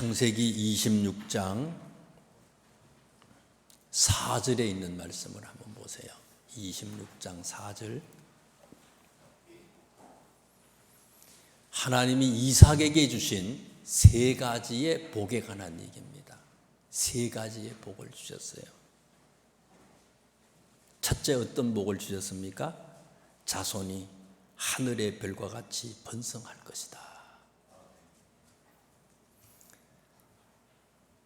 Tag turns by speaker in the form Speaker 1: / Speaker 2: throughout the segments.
Speaker 1: 창세기 26장 4절에 있는 말씀을 한번 보세요. 26장 4절. 하나님이 이삭에게 주신 세 가지의 복에 관한 얘기입니다. 세 가지의 복을 주셨어요. 첫째, 어떤 복을 주셨습니까? 자손이 하늘의 별과 같이 번성할 것이다.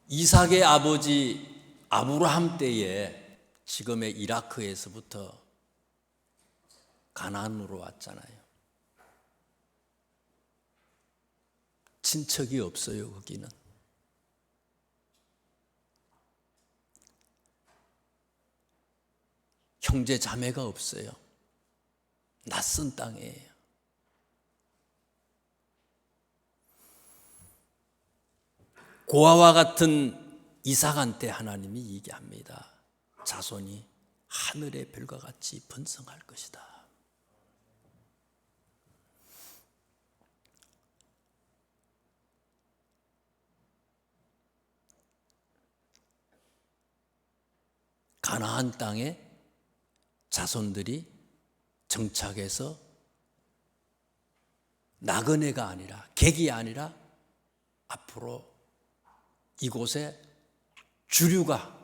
Speaker 1: 이삭의 아버지 아브라함 때에 지금의 이라크에서부터 가나안으로 왔잖아요. 친척이 없어요, 거기는. 형제 자매가 없어요. 낯선 땅이에요. 고아와 같은 이삭한테 하나님이 얘기합니다. 자손이 하늘의 별과 같이 번성할 것이다. 가나안 땅에 자손들이 정착해서 나그네가 아니라, 객이 아니라 앞으로 이곳에 주류가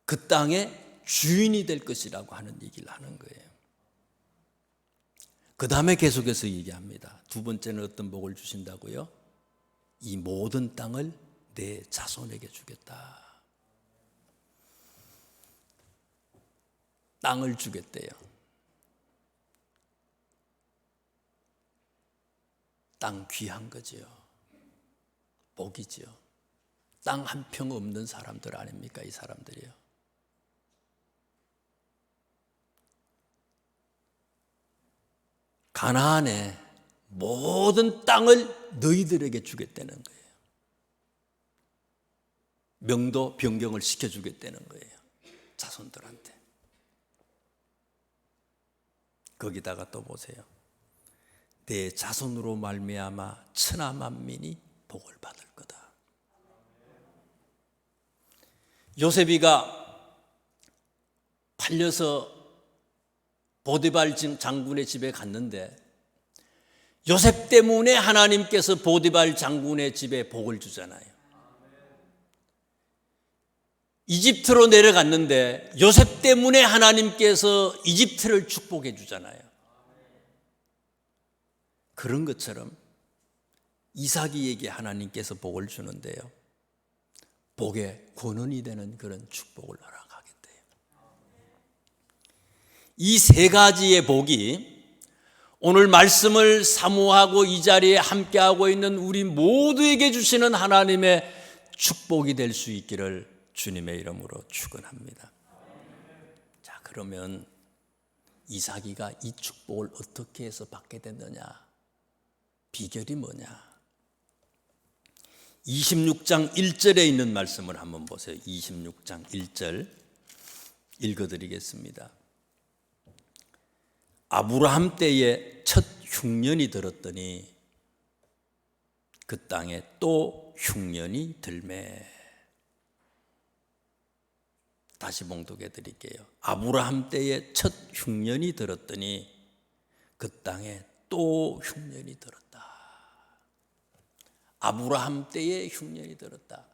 Speaker 1: 그 땅의 주인이 될 것이라고 하는 얘기를 하는 거예요. 그 다음에 계속해서 얘기합니다. 두 번째는 어떤 복을 주신다고요? 이 모든 땅을 내 자손에게 주겠다. 땅을 주겠대요. 땅 귀한 거지요. 복이지요. 땅 한 평 없는 사람들 아닙니까? 이 사람들이요. 가나안의 모든 땅을 너희들에게 주겠다는 거예요. 명도 변경을 시켜주겠다는 거예요. 자손들한테. 거기다가 또 보세요. 내 자손으로 말미암아 천하 만민이 복을 받을 거다. 요셉이가 팔려서 보디발 장군의 집에 갔는데 요셉 때문에 하나님께서 보디발 장군의 집에 복을 주잖아요. 이집트로 내려갔는데 요셉 때문에 하나님께서 이집트를 축복해 주잖아요. 그런 것처럼 이삭이에게 하나님께서 복을 주는데요. 복의 권원이 되는 그런 축복을 허락하겠대요. 이 세 가지의 복이 오늘 말씀을 사모하고 이 자리에 함께하고 있는 우리 모두에게 주시는 하나님의 축복이 될 수 있기를 주님의 이름으로 축원합니다. 자, 그러면 이삭이가 이 축복을 어떻게 해서 받게 됐느냐? 비결이 뭐냐? 26장 1절에 있는 말씀을 한번 보세요. 26장 1절 읽어드리겠습니다. 아브라함 때에 첫 흉년이 들었더니 그 땅에 또 흉년이 들매. 다시 봉독해 드릴게요. 아브라함 때에 첫 흉년이 들었더니 그 땅에 또 흉년이 들었다. 아브라함 때에 흉년이 들었다.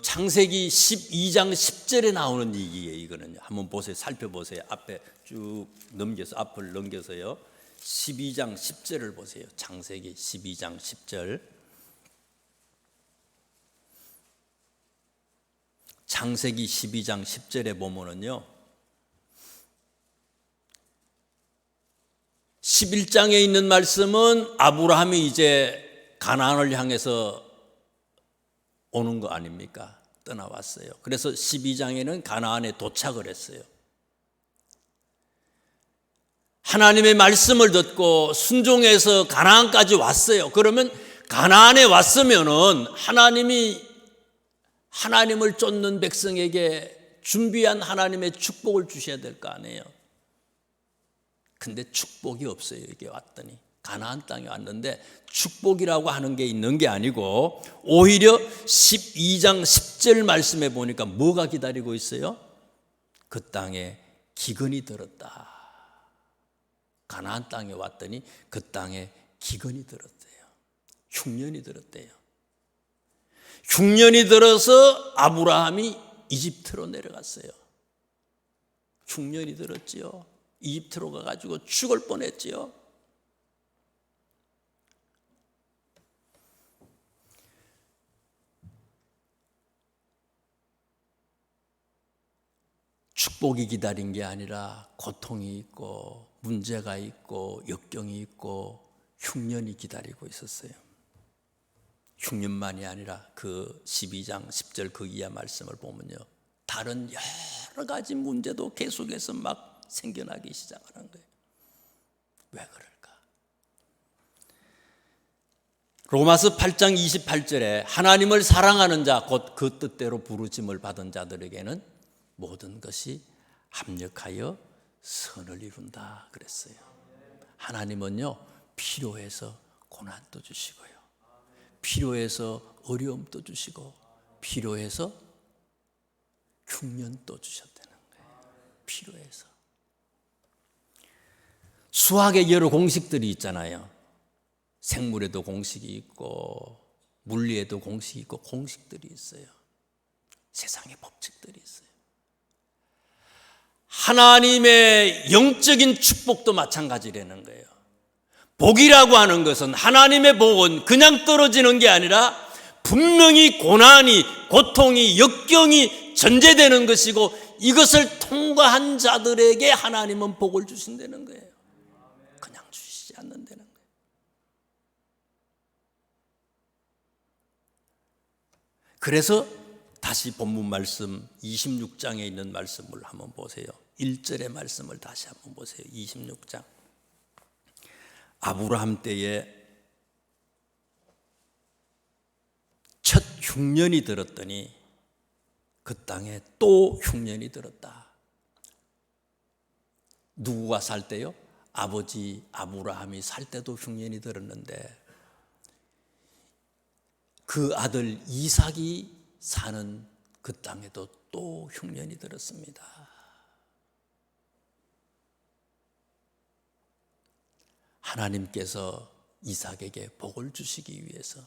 Speaker 1: 창세기 12장 10절에 나오는 얘기예요. 이거는요. 한번 보세요. 살펴보세요. 앞에 쭉 넘겨서 앞을 넘겨서요. 12장 10절을 보세요. 창세기 12장 10절. 창세기 12장 10절에 보면은요. 11장에 있는 말씀은 아브라함이 이제 가나안을 향해서 오는 거 아닙니까? 떠나왔어요. 그래서 12장에는 가나안에 도착을 했어요. 하나님의 말씀을 듣고 순종해서 가나안까지 왔어요. 그러면 가나안에 왔으면은 하나님을 쫓는 백성에게 준비한 하나님의 축복을 주셔야 될 거 아니에요. 근데 축복이 없어요. 여기 왔더니 가나안 땅에 왔는데 축복이라고 하는 게 있는 게 아니고 오히려 12장 10절 말씀에 보니까 뭐가 기다리고 있어요? 그 땅에 기근이 들었다. 가나안 땅에 왔더니 그 땅에 기근이 들었대요. 흉년이 들었대요. 흉년이 들어서 아브라함이 이집트로 내려갔어요. 흉년이 들었지요. 이집트로 가가지고 죽을 뻔했지요. 축복이 기다린 게 아니라 고통이 있고 문제가 있고 역경이 있고 흉년이 기다리고 있었어요. 흉년만이 아니라 그 12장 10절 그 이하 말씀을 보면요, 다른 여러 가지 문제도 계속해서 막 생겨나기 시작하는 거예요. 왜 그럴까? 로마서 8장 28절에 하나님을 사랑하는 자 곧 그 뜻대로 부르심을 받은 자들에게는 모든 것이 합력하여 선을 이룬다 그랬어요. 하나님은요, 필요해서 고난도 주시고요, 필요해서 어려움도 주시고, 필요해서 흉년도 주셨다는 거예요. 필요해서. 수학의 여러 공식들이 있잖아요. 생물에도 공식이 있고 물리에도 공식이 있고 공식들이 있어요. 세상의 법칙들이 있어요. 하나님의 영적인 축복도 마찬가지라는 거예요. 복이라고 하는 것은, 하나님의 복은 그냥 떨어지는 게 아니라 분명히 고난이, 고통이, 역경이 전제되는 것이고, 이것을 통과한 자들에게 하나님은 복을 주신다는 거예요. 그냥 주시지 않는다는 거예요. 그래서 다시 본문 말씀 26장에 있는 말씀을 한번 보세요. 1절의 말씀을 다시 한번 보세요. 26장. 아브라함 때에 첫 흉년이 들었더니 그 땅에 또 흉년이 들었다. 누구가 살 때요? 아버지 아브라함이 살 때도 흉년이 들었는데 그 아들 이삭이 사는 그 땅에도 또 흉년이 들었습니다. 하나님께서 이삭에게 복을 주시기 위해서,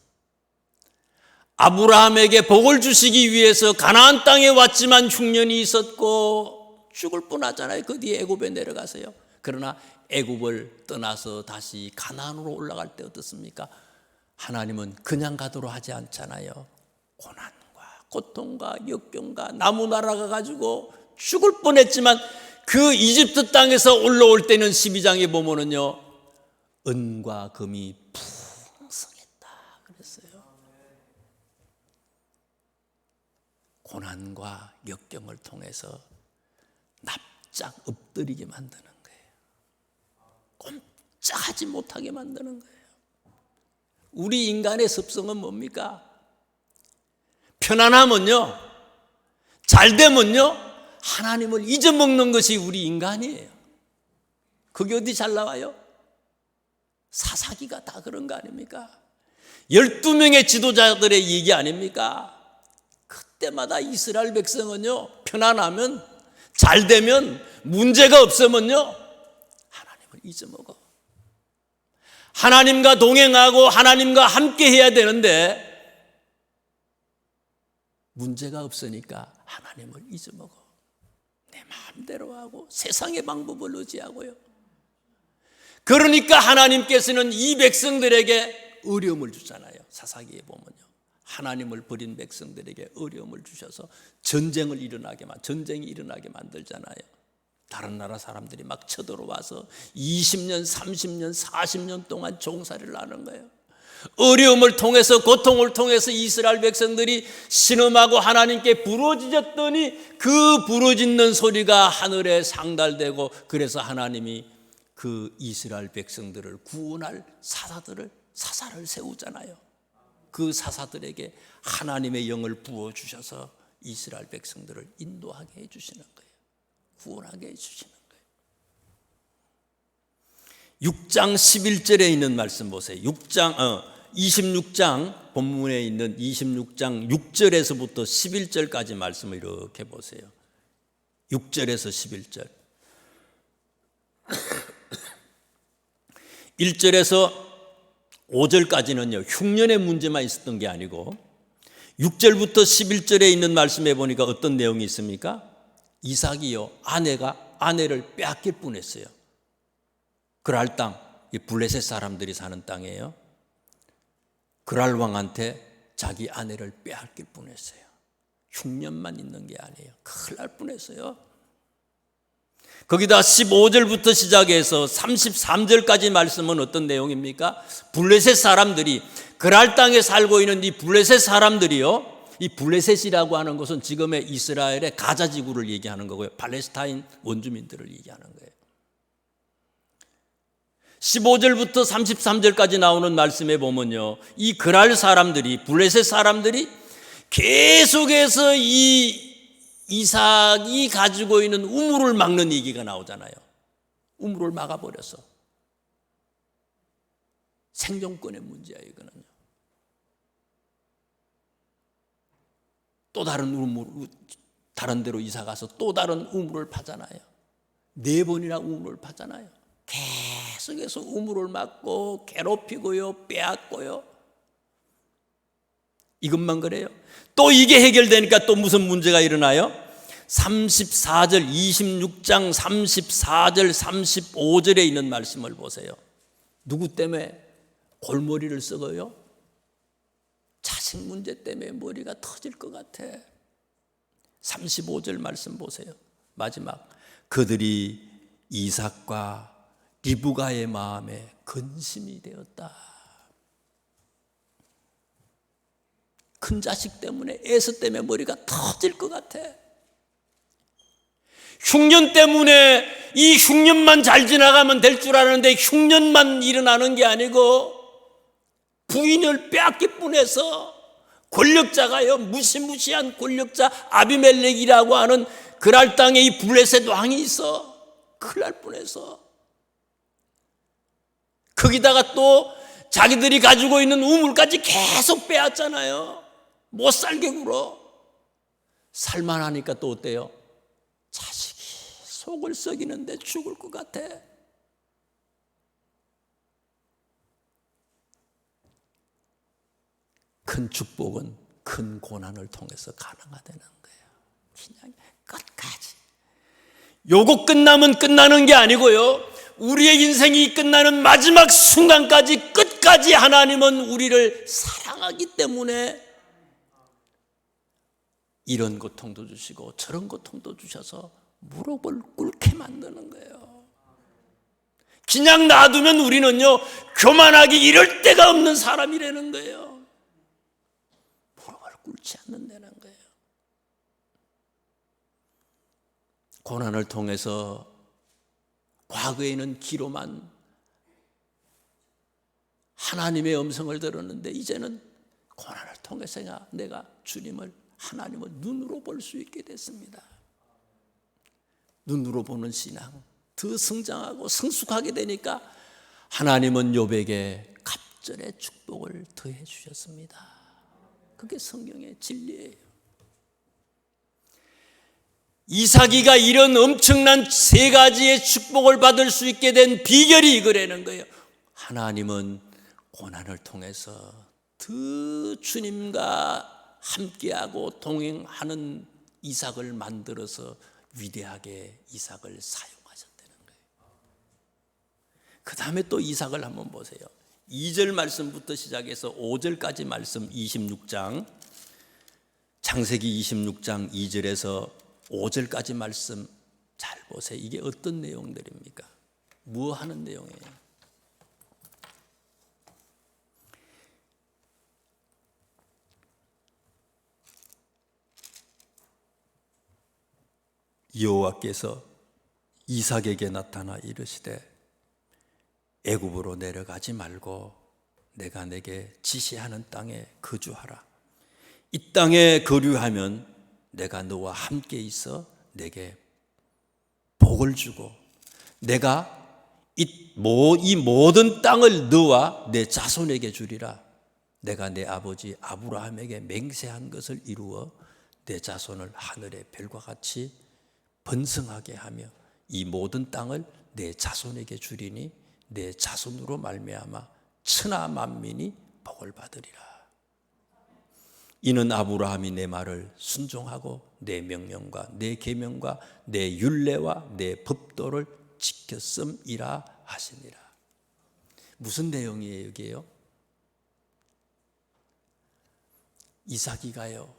Speaker 1: 아브라함에게 복을 주시기 위해서 가나안 땅에 왔지만 흉년이 있었고 죽을 뻔하잖아요. 그 뒤에 애굽에 내려가세요. 그러나 애굽을 떠나서 다시 가나안으로 올라갈 때 어떻습니까? 하나님은 그냥 가도록 하지 않잖아요. 고난과 고통과 역경과 나무 날아가가지고 죽을 뻔했지만 그 이집트 땅에서 올라올 때는 12장에 보면은요, 은과 금이 풍성했다 그랬어요. 고난과 역경을 통해서 납작 엎드리게 만드는 거예요. 꼼짝하지 못하게 만드는 거예요. 우리 인간의 습성은 뭡니까? 편안하면요, 잘되면요, 하나님을 잊어먹는 것이 우리 인간이에요. 그게 어디 잘 나와요? 사사기가 다 그런 거 아닙니까? 12명의 지도자들의 얘기 아닙니까? 그때마다 이스라엘 백성은요, 편안하면, 잘되면, 문제가 없으면요, 하나님을 잊어먹어. 하나님과 동행하고 하나님과 함께 해야 되는데 문제가 없으니까 하나님을 잊어먹어. 내 마음대로 하고 세상의 방법을 의지하고요. 그러니까 하나님께서는 이 백성들에게 어려움을 주잖아요. 사사기에 보면요, 하나님을 버린 백성들에게 어려움을 주셔서 전쟁이 일어나게 만들잖아요. 다른 나라 사람들이 막 쳐들어와서 20년, 30년, 40년 동안 종살이를 하는 거예요. 어려움을 통해서, 고통을 통해서 이스라엘 백성들이 신음하고 하나님께 부르짖었더니 그 부르짖는 소리가 하늘에 상달되고, 그래서 하나님이 그 이스라엘 백성들을 구원할 사사를 세우잖아요. 그 사사들에게 하나님의 영을 부어주셔서 이스라엘 백성들을 인도하게 해주시는 거예요. 구원하게 해주시는 거예요. 6장 11절에 있는 말씀 보세요. 26장 본문에 있는 26장 6절에서부터 11절까지 말씀을 이렇게 보세요. 6절에서 11절. 1절에서 5절까지는요, 흉년의 문제만 있었던 게 아니고 6절부터 11절에 있는 말씀에 보니까 어떤 내용이 있습니까? 이삭이요, 아내가 아내를 빼앗길 뻔했어요. 그랄 땅, 블레셋 사람들이 사는 땅이에요. 그랄 왕한테 자기 아내를 빼앗길 뻔했어요. 흉년만 있는 게 아니에요. 큰일 날 뻔했어요. 거기다 15절부터 시작해서 33절까지 말씀은 어떤 내용입니까? 블레셋 사람들이, 그랄 땅에 살고 있는 이 블레셋 사람들이요, 이 블레셋이라고 하는 것은 지금의 이스라엘의 가자 지구를 얘기하는 거고요, 팔레스타인 원주민들을 얘기하는 거예요. 15절부터 33절까지 나오는 말씀에 보면요, 이 그랄 사람들이, 블레셋 사람들이 계속해서 이 이삭이 가지고 있는 우물을 막는 얘기가 나오잖아요. 우물을 막아버려서. 생존권의 문제야, 이거는요. 또 다른 우물, 다른 데로 이사 가서 또 다른 우물을 파잖아요. 4번이나 우물을 파잖아요. 계속해서 우물을 막고 괴롭히고요, 빼앗고요. 이것만 그래요. 또 이게 해결되니까 또 무슨 문제가 일어나요? 34절, 26장 34절, 35절에 있는 말씀을 보세요. 누구 때문에 골머리를 썩어요? 자식 문제 때문에 머리가 터질 것 같아. 35절 말씀 보세요. 마지막. 그들이 이삭과 리브가의 마음에 근심이 되었다. 큰 자식 때문에, 에서 때문에 머리가 터질 것 같아. 흉년 때문에 이 흉년만 잘 지나가면 될 줄 아는데 흉년만 일어나는 게 아니고 부인을 빼앗길 뻔해서 권력자가요, 무시무시한 권력자 아비멜렉이라고 하는 그랄 땅에 이 블레셋 왕이 있어. 큰일 날 뻔해서. 거기다가 또 자기들이 가지고 있는 우물까지 계속 빼앗잖아요. 못 살게 굴어. 살만하니까 또 어때요? 자식이 속을 썩이는데 죽을 것 같아. 큰 축복은 큰 고난을 통해서 가능하다는 거예요. 그냥 끝까지. 요거 끝나면 끝나는 게 아니고요, 우리의 인생이 끝나는 마지막 순간까지, 끝까지 하나님은 우리를 사랑하기 때문에 이런 고통도 주시고 저런 고통도 주셔서 무릎을 꿇게 만드는 거예요. 그냥 놔두면 우리는요, 교만하기 이럴 데가 없는 사람이라는 거예요. 무릎을 꿇지 않는다는 거예요. 고난을 통해서 과거에는 귀로만 하나님의 음성을 들었는데 이제는 고난을 통해서 내가 주님을, 하나님을 눈으로 볼 수 있게 됐습니다. 눈으로 보는 신앙 더 성장하고 성숙하게 되니까 하나님은 욥에게 갑절의 축복을 더해 주셨습니다. 그게 성경의 진리예요. 이삭이가 이런 엄청난 3가지의 축복을 받을 수 있게 된 비결이 이거라는 거예요. 하나님은 고난을 통해서 더 주님과 함께하고 동행하는 이삭을 만들어서 위대하게 이삭을 사용하셨다는 거예요. 그 다음에 또 이삭을 한번 보세요. 2절 말씀부터 시작해서 5절까지 말씀, 26장 창세기 26장 2절에서 5절까지 말씀 잘 보세요. 이게 어떤 내용들입니까? 뭐 하는 내용이에요? 여호와께서 이삭에게 나타나 이르시되 애굽으로 내려가지 말고 내가 내게 지시하는 땅에 거주하라. 이 땅에 거류하면 내가 너와 함께 있어 내게 복을 주고 내가 이 모든 땅을 너와 내 자손에게 주리라. 내가 내 아버지 아브라함에게 맹세한 것을 이루어 내 자손을 하늘의 별과 같이 번성하게 하며 이 모든 땅을 내 자손에게 주리니 내 자손으로 말미암아 천하 만민이 복을 받으리라. 이는 아브라함이 내 말을 순종하고 내 명령과 내 계명과 내 율례와 내 법도를 지켰음이라 하시니라. 무슨 내용이에요 여기에요? 이삭이가요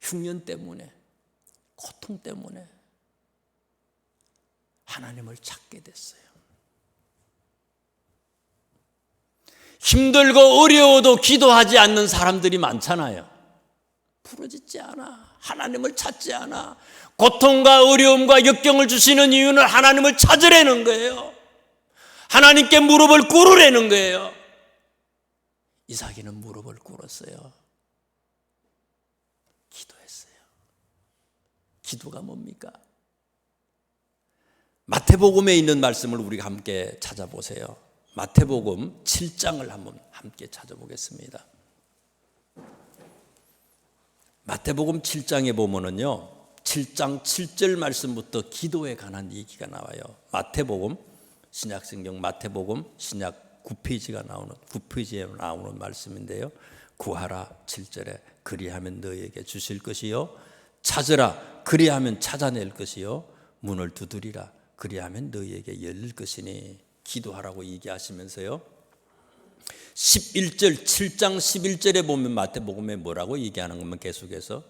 Speaker 1: 흉년 때문에, 고통 때문에 하나님을 찾게 됐어요. 힘들고 어려워도 기도하지 않는 사람들이 많잖아요. 부러지지 않아. 하나님을 찾지 않아. 고통과 어려움과 역경을 주시는 이유는 하나님을 찾으려는 거예요. 하나님께 무릎을 꿇으려는 거예요. 이삭이는 무릎을 꿇었어요. 기도했어요. 기도가 뭡니까? 마태복음에 있는 말씀을 우리가 함께 찾아보세요. 마태복음 7장을 한번 함께 찾아보겠습니다. 마태복음 7장에 보면은요, 7장 7절 말씀부터 기도에 관한 얘기가 나와요. 마태복음, 신약성경 마태복음 신약 9페이지에 나오는 말씀인데요. 구하라 7절에 그리하면 너희에게 주실 것이요, 찾으라 그리하면 찾아낼 것이요, 문을 두드리라 그리하면 너희에게 열릴 것이니. 기도하라고 얘기하시면서요, 11절 7장 11절에 보면 마태복음에 뭐라고 얘기하는 것만 계속해서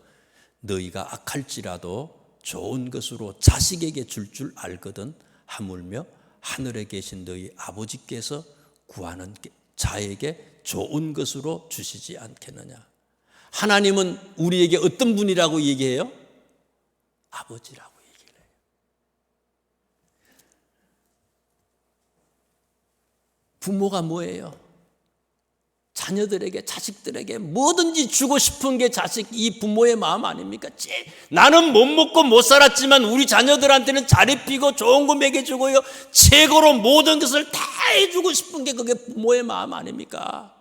Speaker 1: 너희가 악할지라도 좋은 것으로 자식에게 줄 알거든 하물며 하늘에 계신 너희 아버지께서 구하는 자에게 좋은 것으로 주시지 않겠느냐. 하나님은 우리에게 어떤 분이라고 얘기해요? 아버지라고 얘기를 해요. 부모가 뭐예요? 자녀들에게, 자식들에게 뭐든지 주고 싶은 게 이 부모의 마음 아닙니까? 나는 못 먹고 못 살았지만 우리 자녀들한테는 잘 입히고 좋은 거 먹여주고요, 최고로 모든 것을 다 해주고 싶은 게 그게 부모의 마음 아닙니까?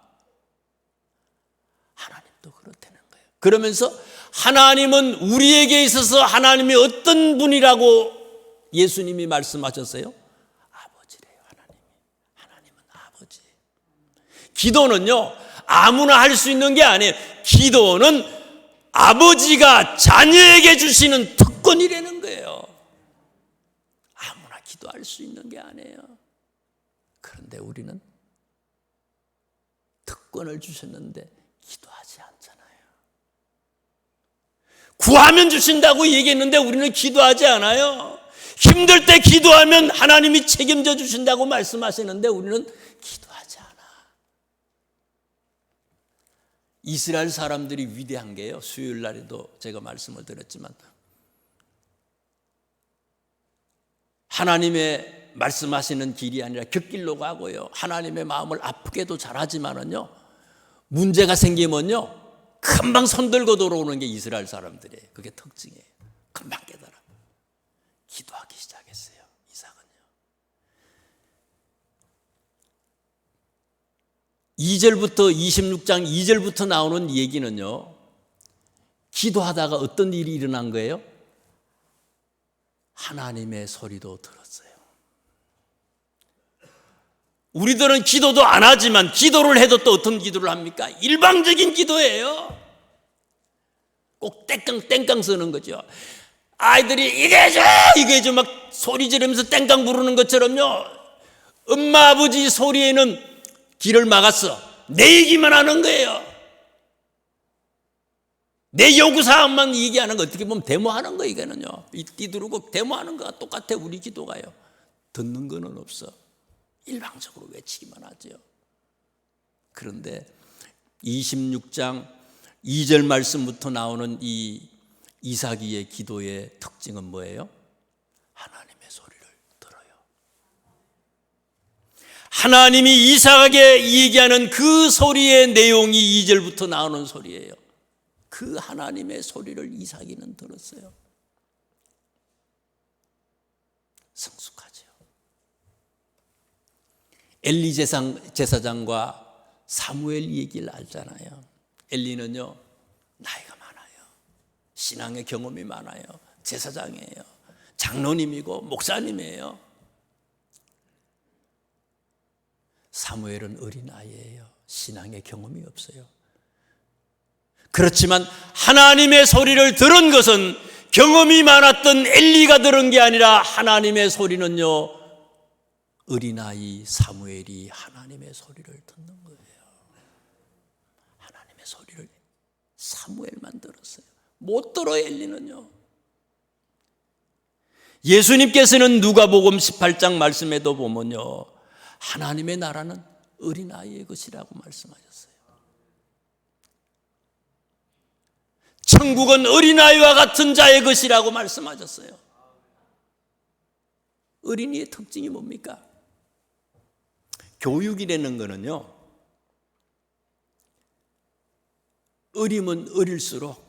Speaker 1: 하나님도 그렇다는 거예요. 그러면서 하나님은 우리에게 있어서 하나님이 어떤 분이라고 예수님이 말씀하셨어요? 기도는요, 아무나 할 수 있는 게 아니에요. 기도는 아버지가 자녀에게 주시는 특권이라는 거예요. 아무나 기도할 수 있는 게 아니에요. 그런데 우리는 특권을 주셨는데 기도하지 않잖아요. 구하면 주신다고 얘기했는데 우리는 기도하지 않아요. 힘들 때 기도하면 하나님이 책임져 주신다고 말씀하시는데 우리는 기도하지 않아요. 이스라엘 사람들이 위대한 게요, 수요일 날에도 제가 말씀을 드렸지만 하나님의 말씀하시는 길이 아니라 곁길로 가고요, 하나님의 마음을 아프게도 잘하지만은요, 문제가 생기면요 금방 손들고 돌아오는 게 이스라엘 사람들이에요. 그게 특징이에요. 금방 깨달아 기도하기 시작했어요. 이삭은요 2절부터 26장 2절부터 나오는 얘기는요, 기도하다가 어떤 일이 일어난 거예요? 하나님의 소리도 들었어요. 우리들은 기도도 안 하지만 기도를 해도 또 어떤 기도를 합니까? 일방적인 기도예요. 꼭 땡깡 쓰는 거죠. 아이들이 이게 해줘 막 소리 지르면서 땡깡 부르는 것처럼요, 엄마 아버지 소리에는 길을 막았어. 내 얘기만 하는 거예요. 내 요구사항만 얘기하는 거, 어떻게 보면 데모하는 거, 이거는요. 띠두르고 데모하는 거와 똑같아. 우리 기도가요. 듣는 거는 없어. 일방적으로 외치기만 하죠. 그런데 26장 2절 말씀부터 나오는 이 이삭이의 기도의 특징은 뭐예요? 하나님의 소리를 들어요. 하나님이 이삭에게 얘기하는 그 소리의 내용이 2절부터 나오는 소리예요. 그 하나님의 소리를 이삭이는 들었어요. 성숙하죠. 엘리 제사장과 사무엘 얘기를 알잖아요. 엘리는요, 나이가 많아요. 신앙의 경험이 많아요. 제사장이에요. 장로님이고 목사님이에요. 사무엘은 어린아이예요. 신앙의 경험이 없어요. 그렇지만 하나님의 소리를 들은 것은 경험이 많았던 엘리가 들은 게 아니라 하나님의 소리는요, 어린아이 사무엘이 하나님의 소리를 듣는 거예요. 하나님의 소리를 사무엘만 들었어요. 못 들어 엘리는요. 예수님께서는 누가복음 18장 말씀에도 보면요, 하나님의 나라는 어린아이의 것이라고 말씀하셨어요. 천국은 어린아이와 같은 자의 것이라고 말씀하셨어요. 어린이의 특징이 뭡니까? 교육이라는 거는요, 어리면 어릴수록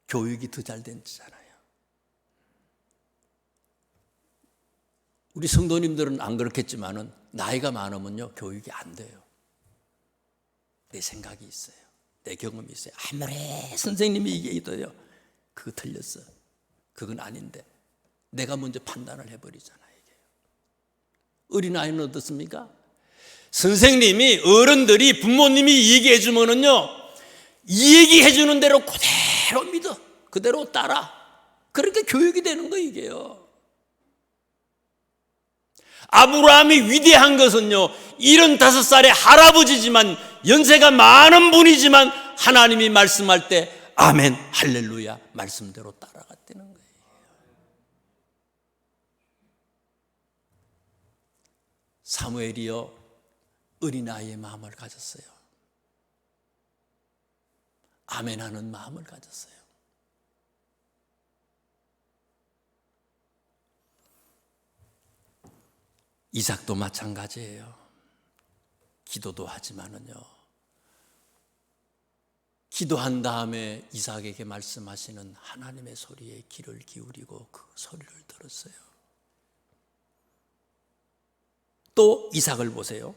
Speaker 1: 교육이 더 잘 되잖아요. 우리 성도님들은 안 그렇겠지만은 나이가 많으면요, 교육이 안 돼요. 내 생각이 있어요. 내 경험이 있어요. 아무리 선생님이 얘기해도요, 그거 틀렸어. 그건 아닌데 내가 먼저 판단을 해버리잖아요. 어린아이는 어떻습니까? 선생님이, 어른들이, 부모님이 얘기해 주면은요, 이 얘기해 주는 대로 그대로 믿어. 그대로 따라. 그렇게 교육이 되는 거 이게요. 아브라함이 위대한 것은요, 75살의 할아버지지만, 연세가 많은 분이지만 하나님이 말씀할 때 아멘, 할렐루야 말씀대로 따라갔다는 거예요. 사무엘이요, 어린아이의 마음을 가졌어요. 아멘하는 마음을 가졌어요. 이삭도 마찬가지예요. 기도도 하지만은요, 기도한 다음에 이삭에게 말씀하시는 하나님의 소리에 귀를 기울이고 그 소리를 들었어요. 또 이삭을 보세요.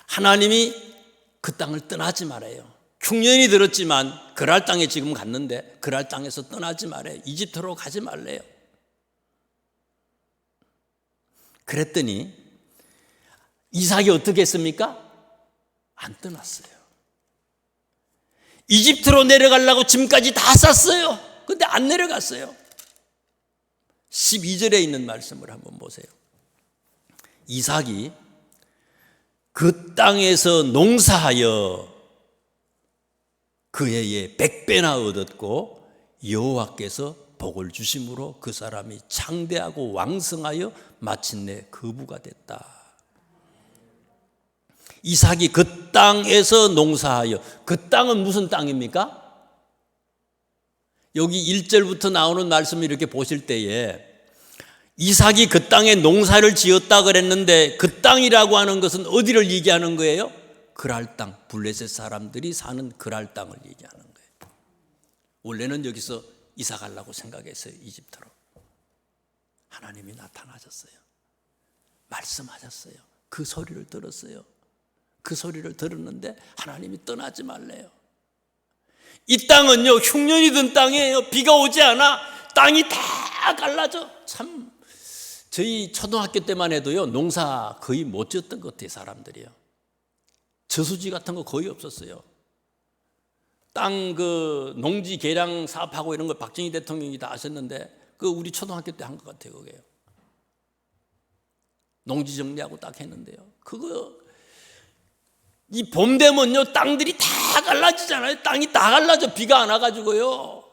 Speaker 1: 하나님이 그 땅을 떠나지 말아요. 흉년이 들었지만 그랄 땅에 지금 갔는데 그랄 땅에서 떠나지 말아요. 이집트로 가지 말래요. 그랬더니 이삭이 어떻게 했습니까? 안 떠났어요. 이집트로 내려가려고 짐까지 다 쌌어요. 근데 안 내려갔어요. 12절에 있는 말씀을 한번 보세요. 이삭이 그 땅에서 농사하여 그 해에 100배나 얻었고 여호와께서 복을 주심으로 그 사람이 창대하고 왕성하여 마침내 거부가 됐다. 이삭이 그 땅에서 농사하여, 그 땅은 무슨 땅입니까? 여기 1절부터 나오는 말씀을 이렇게 보실 때에 이삭이 그 땅에 농사를 지었다 그랬는데 그 땅이라고 하는 것은 어디를 얘기하는 거예요? 그랄 땅, 블레셋 사람들이 사는 그랄 땅을 얘기하는 거예요. 원래는 여기서 이사 가려고 생각했어요. 이집트로. 하나님이 나타나셨어요. 말씀하셨어요. 그 소리를 들었어요. 그 소리를 들었는데 하나님이 떠나지 말래요. 이 땅은요, 흉년이 든 땅이에요. 비가 오지 않아. 땅이 다 갈라져. 참, 저희 초등학교 때만 해도요, 농사 거의 못 지었던 것 같아요, 사람들이요. 저수지 같은 거 거의 없었어요. 땅 그 농지 개량 사업하고 이런 걸 박정희 대통령이 다 하셨는데 그 우리 초등학교 때 한 것 같아요, 그게요. 농지 정리하고 딱 했는데요. 그거 이 봄 되면요, 땅들이 다 갈라지잖아요. 땅이 다 갈라져. 비가 안 와가지고요.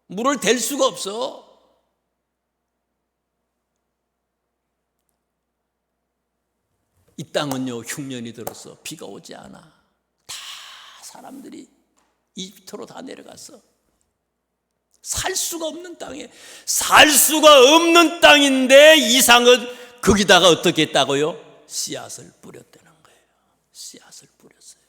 Speaker 1: 물을 댈 수가 없어. 이 땅은요, 흉년이 들어서 비가 오지 않아. 다 사람들이 이집트로 다 내려갔어. 살 수가 없는 땅에, 살 수가 없는 땅인데 이삭은 거기다가 어떻게 했다고요? 씨앗을 뿌렸다는 거예요. 씨앗을 뿌렸어요.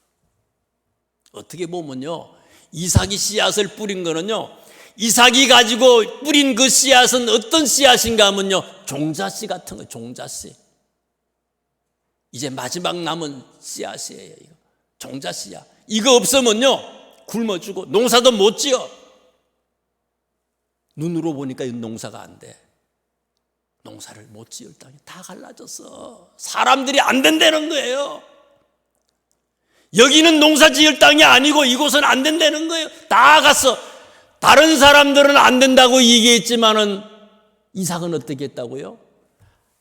Speaker 1: 어떻게 보면요, 이삭이 씨앗을 뿌린 거는요, 이삭이 가지고 뿌린 그 씨앗은 어떤 씨앗인가 하면요, 종자씨 같은 거, 종자씨. 이제 마지막 남은 씨앗이에요. 이거 종자씨야. 이거 없으면요 굶어 죽어. 농사도 못 지어. 눈으로 보니까 이 농사가 안 돼. 농사를 못 지을 땅이 다 갈라졌어. 사람들이 안 된다는 거예요. 여기는 농사 지을 땅이 아니고 이곳은 안 된다는 거예요. 다 갔어. 다른 사람들은 안 된다고 얘기했지만은 이삭은 어떻게 했다고요?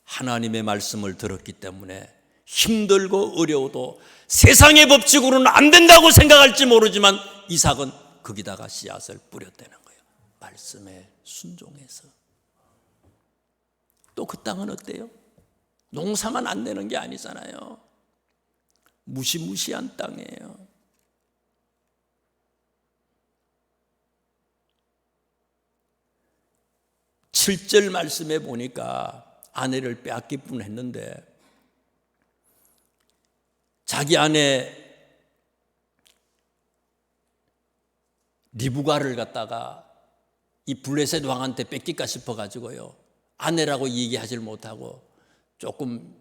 Speaker 1: 하나님의 말씀을 들었기 때문에 힘들고 어려워도 세상의 법칙으로는 안 된다고 생각할지 모르지만 이삭은 거기다가 씨앗을 뿌렸다는 거예요. 말씀에 순종해서. 또 그 땅은 어때요? 농사만 안 되는 게 아니잖아요. 무시무시한 땅이에요. 칠 절 말씀에 보니까 아내를 빼앗길 뻔했는데 자기 아내 리브가를 갖다가 이 블레셋 왕한테 뺏길까 싶어가지고요, 아내라고 얘기하지 못하고 조금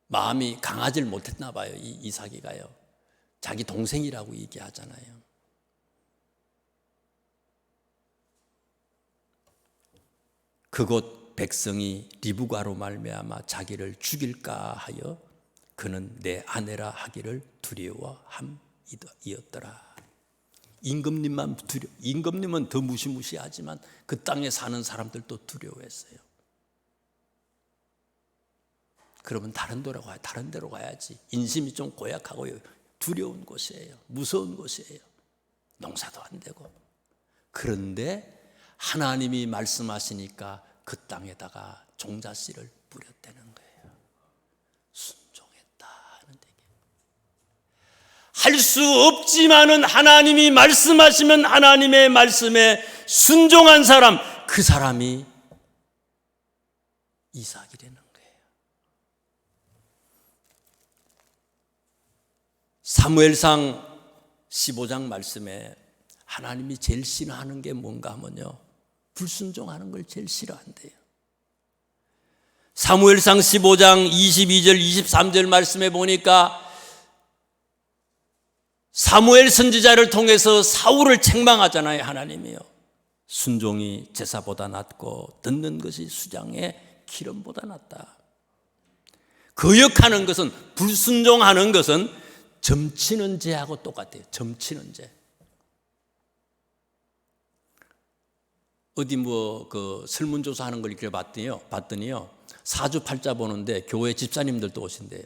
Speaker 1: 마음이 강하질 못했나 봐요. 이 이삭이가요, 자기 동생이라고 얘기하잖아요. 그곳 백성이 리브가로 말미암아 자기를 죽일까 하여 그는 내 아내라 하기를 두려워함이었더라. 임금님은 더 무시무시하지만 그 땅에 사는 사람들도 두려워했어요. 그러면 다른 데로 가야지. 인심이 좀 고약하고 두려운 곳이에요. 무서운 곳이에요. 농사도 안 되고. 그런데 하나님이 말씀하시니까 그 땅에다가 종자씨를 뿌렸다는 거예요. 순종했다 하는 얘기. 할 수 없지만은 하나님이 말씀하시면 하나님의 말씀에 순종한 사람, 그 사람이 이삭이라는 거예요. 사무엘상 15장 말씀에 하나님이 제일 싫어하는 게 뭔가 하면요, 불순종하는 걸 제일 싫어한대요. 사무엘상 15장 22절 23절 말씀에 보니까 사무엘 선지자를 통해서 사울을 책망하잖아요. 하나님이요, 순종이 제사보다 낫고 듣는 것이 수장의 기름보다 낫다. 거역하는 것은, 불순종하는 것은 점치는 죄하고 똑같아요. 점치는 죄. 어디 그 설문조사하는 걸 이렇게 봤더니요, 사주팔자 보는데 교회 집사님들도 오신대요.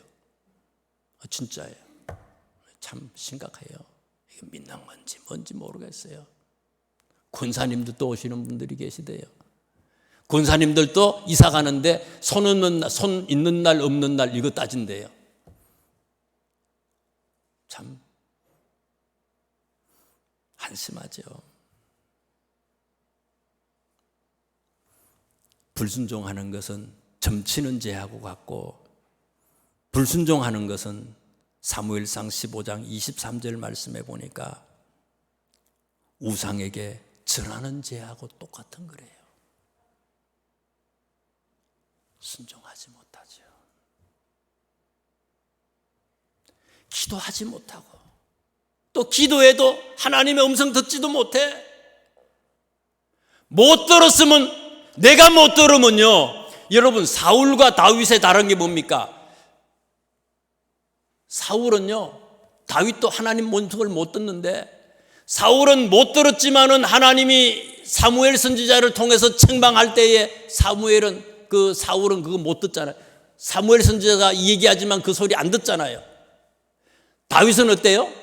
Speaker 1: 진짜예요. 참 심각해요. 이게 믿는 건지 뭔지 모르겠어요. 권사님도 또 오시는 분들이 계시대요. 권사님들도 이사 가는데 손 있는 날 없는 날 이거 따진대요. 참 한심하죠. 불순종하는 것은 점치는 죄하고 같고, 불순종하는 것은 사무엘상 15장 23절 말씀에 보니까 우상에게 절하는 죄하고 똑같은 거래요. 순종하지 못하죠. 기도하지 못하고, 또 기도해도 하나님의 음성 듣지도 못해. 못 들었으면, 내가 못 들으면요, 여러분, 사울과 다윗의 다른 게 뭡니까? 사울은요, 다윗도 하나님 본성을 못 듣는데, 사울은 못 들었지만은 하나님이 사무엘 선지자를 통해서 책망할 때에 사울은 그거 못 듣잖아요. 사무엘 선지자가 얘기하지만 그 소리 안 듣잖아요. 다윗은 어때요?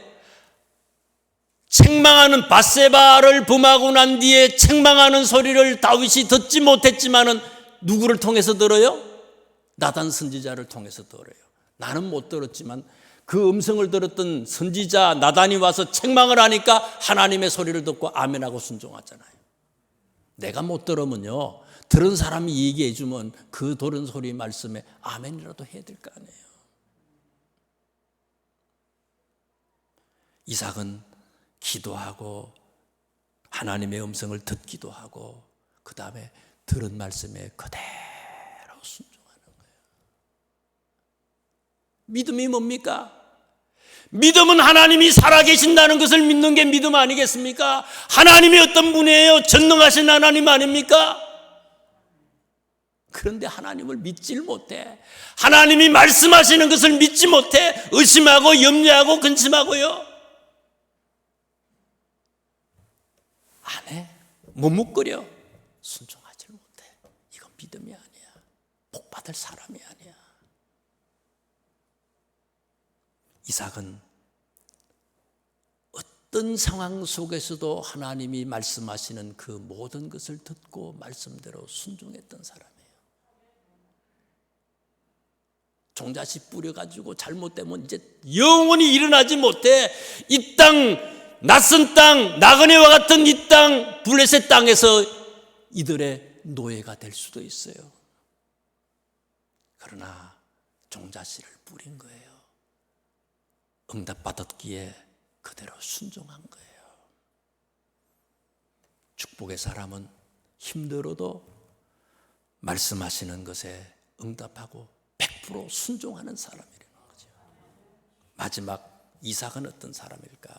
Speaker 1: 책망하는, 밧세바를 범하고 난 뒤에 책망하는 소리를 다윗이 듣지 못했지만은 누구를 통해서 들어요? 나단 선지자를 통해서 들어요. 나는 못 들었지만 그 음성을 들었던 선지자 나단이 와서 책망을 하니까 하나님의 소리를 듣고 아멘하고 순종하잖아요. 내가 못 들으면요, 들은 사람이 얘기해 주면 그 들은 소리 말씀에 아멘이라도 해야 될 거 아니에요. 이삭은 기도하고 하나님의 음성을 듣기도 하고 그 다음에 들은 말씀에 그대로 순종하는 거예요. 믿음이 뭡니까? 믿음은 하나님이 살아계신다는 것을 믿는 게 믿음 아니겠습니까? 하나님이 어떤 분이에요? 전능하신 하나님 아닙니까? 그런데 하나님을 믿질 못해. 하나님이 말씀하시는 것을 믿지 못해. 의심하고 염려하고 근심하고요. 안 해. 머뭇거려. 순종하지 못해. 이건 믿음이 아니야. 복받을 사람이 아니야. 이삭은 어떤 상황 속에서도 하나님이 말씀하시는 그 모든 것을 듣고 말씀대로 순종했던 사람이에요. 종자씨 뿌려가지고 잘못되면 이제 영원히 일어나지 못해. 이 땅, 낯선 땅, 나그네와 같은 이 땅, 블레셋 땅에서 이들의 노예가 될 수도 있어요. 그러나 종자씨를 뿌린 거예요. 응답받았기에 그대로 순종한 거예요. 축복의 사람은 힘들어도 말씀하시는 것에 응답하고 100% 순종하는 사람이라는 거죠. 마지막 이삭은 어떤 사람일까?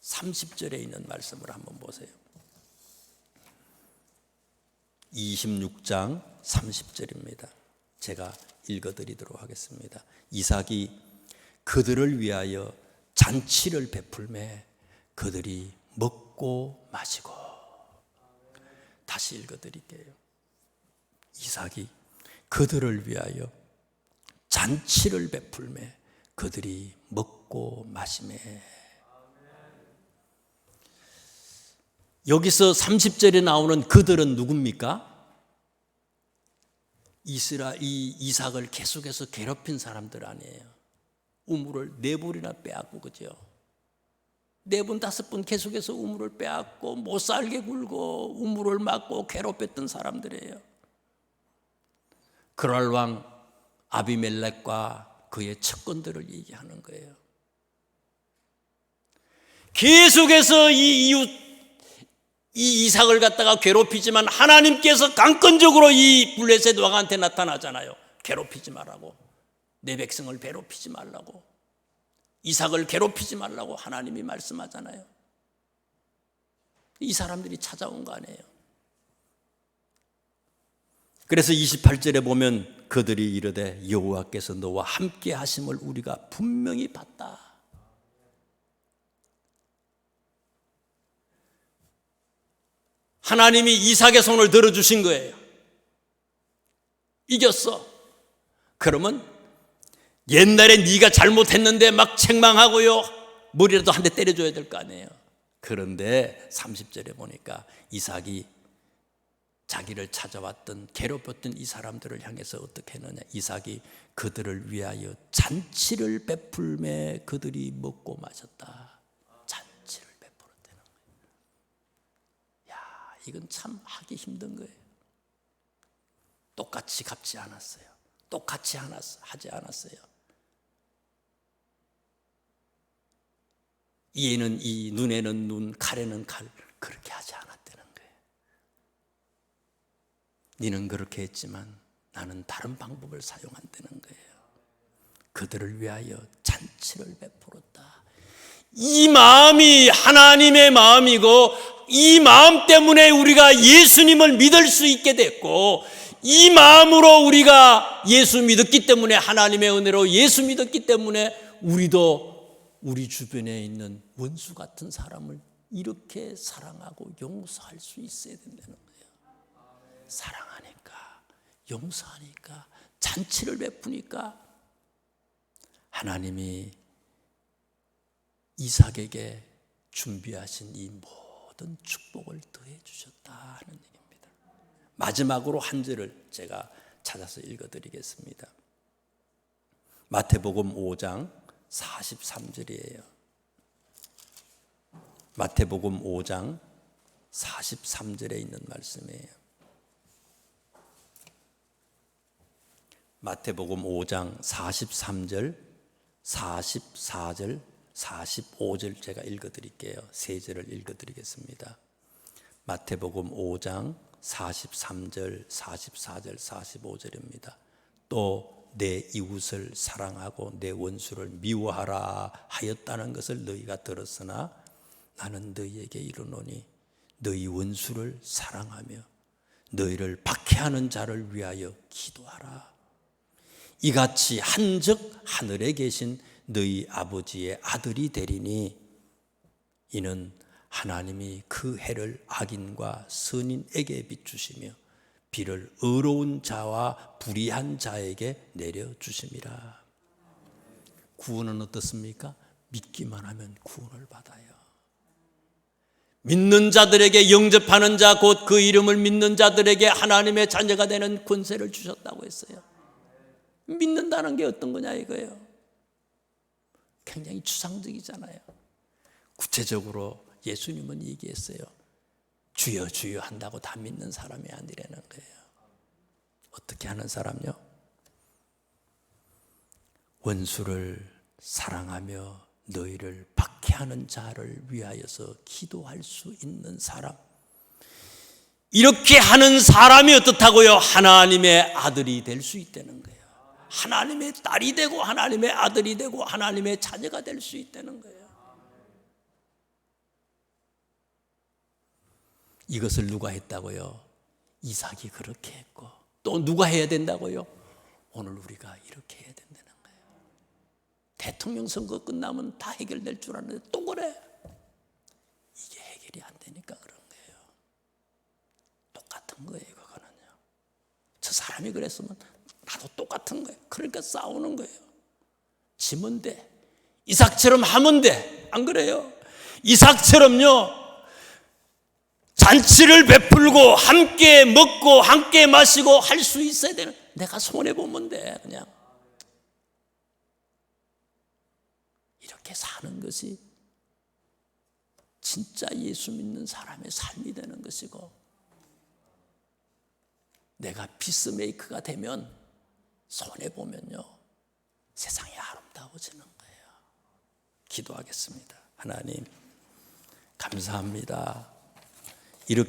Speaker 1: 30절에 있는 말씀을 한번 보세요. 26장 30절입니다. 제가 읽어드리도록 하겠습니다. 이삭이 그들을 위하여 잔치를 베풀매 그들이 먹고 마시고. 다시 읽어드릴게요. 이삭이 그들을 위하여 잔치를 베풀매 그들이 먹고 마시매. 여기서 30절에 나오는 그들은 누굽니까? 이 이삭을 계속해서 괴롭힌 사람들 아니에요. 우물을 4번이나 빼앗고, 그죠? 4번, 5번 계속해서 우물을 빼앗고 못 살게 굴고 우물을 막고 괴롭혔던 사람들이에요. 그랄 왕 아비멜렉과 그의 측근들을 얘기하는 거예요. 계속해서 이 이삭을 갖다가 괴롭히지만 하나님께서 강권적으로 이 블레셋 왕한테 나타나잖아요. 괴롭히지 말라고. 내 백성을 괴롭히지 말라고. 이삭을 괴롭히지 말라고 하나님이 말씀하잖아요. 이 사람들이 찾아온 거 아니에요. 그래서 28절에 보면 그들이 이르되 여호와께서 너와 함께 하심을 우리가 분명히 봤다. 하나님이 이삭의 손을 들어주신 거예요. 이겼어. 그러면 옛날에 네가 잘못했는데 막 책망하고요, 머리라도 한 대 때려줘야 될 거 아니에요. 그런데 30절에 보니까 이삭이 자기를 찾아왔던 괴롭혔던 이 사람들을 향해서 어떻게 했느냐. 이삭이 그들을 위하여 잔치를 베풀매 그들이 먹고 마셨다. 잔치를 베풀었다는 거예요. 야, 이건 참 하기 힘든 거예요. 똑같이 갚지 않았어요. 똑같이 하지 않았어요. 이에는 이, 눈에는 눈, 칼에는 칼, 그렇게 하지 않았다는 거예요. 너는 그렇게 했지만 나는 다른 방법을 사용한다는 거예요. 그들을 위하여 잔치를 베풀었다. 이 마음이 하나님의 마음이고, 이 마음 때문에 우리가 예수님을 믿을 수 있게 됐고, 이 마음으로 우리가 예수 믿었기 때문에, 하나님의 은혜로 예수 믿었기 때문에 우리도 우리 주변에 있는 원수 같은 사람을 이렇게 사랑하고 용서할 수 있어야 된다는 거예요. 사랑하니까, 용서하니까, 잔치를 베푸니까 하나님이 이삭에게 준비하신 이 모든 축복을 더해 주셨다 하는 얘기입니다. 마지막으로 한 절을 제가 찾아서 읽어드리겠습니다. 마태복음 5장 43절이에요. 마태복음 5장 43절에 있는 말씀이에요. 마태복음 5장 43절, 44절, 45절 제가 읽어드릴게요. 세 절을 읽어드리겠습니다. 마태복음 5장 43절, 44절, 45절입니다. 또 내 이웃을 사랑하고 내 원수를 미워하라 하였다는 것을 너희가 들었으나 나는 너희에게 이르노니 너희 원수를 사랑하며 너희를 박해하는 자를 위하여 기도하라. 이같이 한즉 하늘에 계신 너희 아버지의 아들이 되리니 이는 하나님이 그 해를 악인과 선인에게 비추시며 비를 의로운 자와 불의한 자에게 내려주심이라. 구원은 어떻습니까? 믿기만 하면 구원을 받아요. 믿는 자들에게, 영접하는 자 곧 그 이름을 믿는 자들에게 하나님의 자녀가 되는 권세를 주셨다고 했어요. 믿는다는 게 어떤 거냐 이거예요. 굉장히 추상적이잖아요. 구체적으로 예수님은 얘기했어요. 주여 주여 한다고 다 믿는 사람이 아니라는 거예요. 어떻게 하는 사람요? 원수를 사랑하며 너희를 박해하는 자를 위하여서 기도할 수 있는 사람. 이렇게 하는 사람이 어떻다고요? 하나님의 아들이 될 수 있다는 거예요. 하나님의 딸이 되고 하나님의 아들이 되고 하나님의 자녀가 될 수 있다는 거예요. 이것을 누가 했다고요? 이삭이 그렇게 했고 또 누가 해야 된다고요? 오늘 우리가 이렇게 해야 된다는 거예요. 대통령 선거 끝나면 다 해결될 줄 알았는데 또 그래. 이게 해결이 안 되니까 그런 거예요. 똑같은 거예요. 그거는요. 저 사람이 그랬으면 나도 똑같은 거예요. 그러니까 싸우는 거예요. 지면 돼. 이삭처럼 하면 돼. 안 그래요? 이삭처럼요. 잔치를 베풀고 함께 먹고 함께 마시고 할 수 있어야 되는. 내가 손해보면 돼. 그냥 이렇게 사는 것이 진짜 예수 믿는 사람의 삶이 되는 것이고, 내가 피스메이커가 되면 손해보면요 세상이 아름다워지는 거예요. 기도하겠습니다. 하나님 감사합니다. 이렇게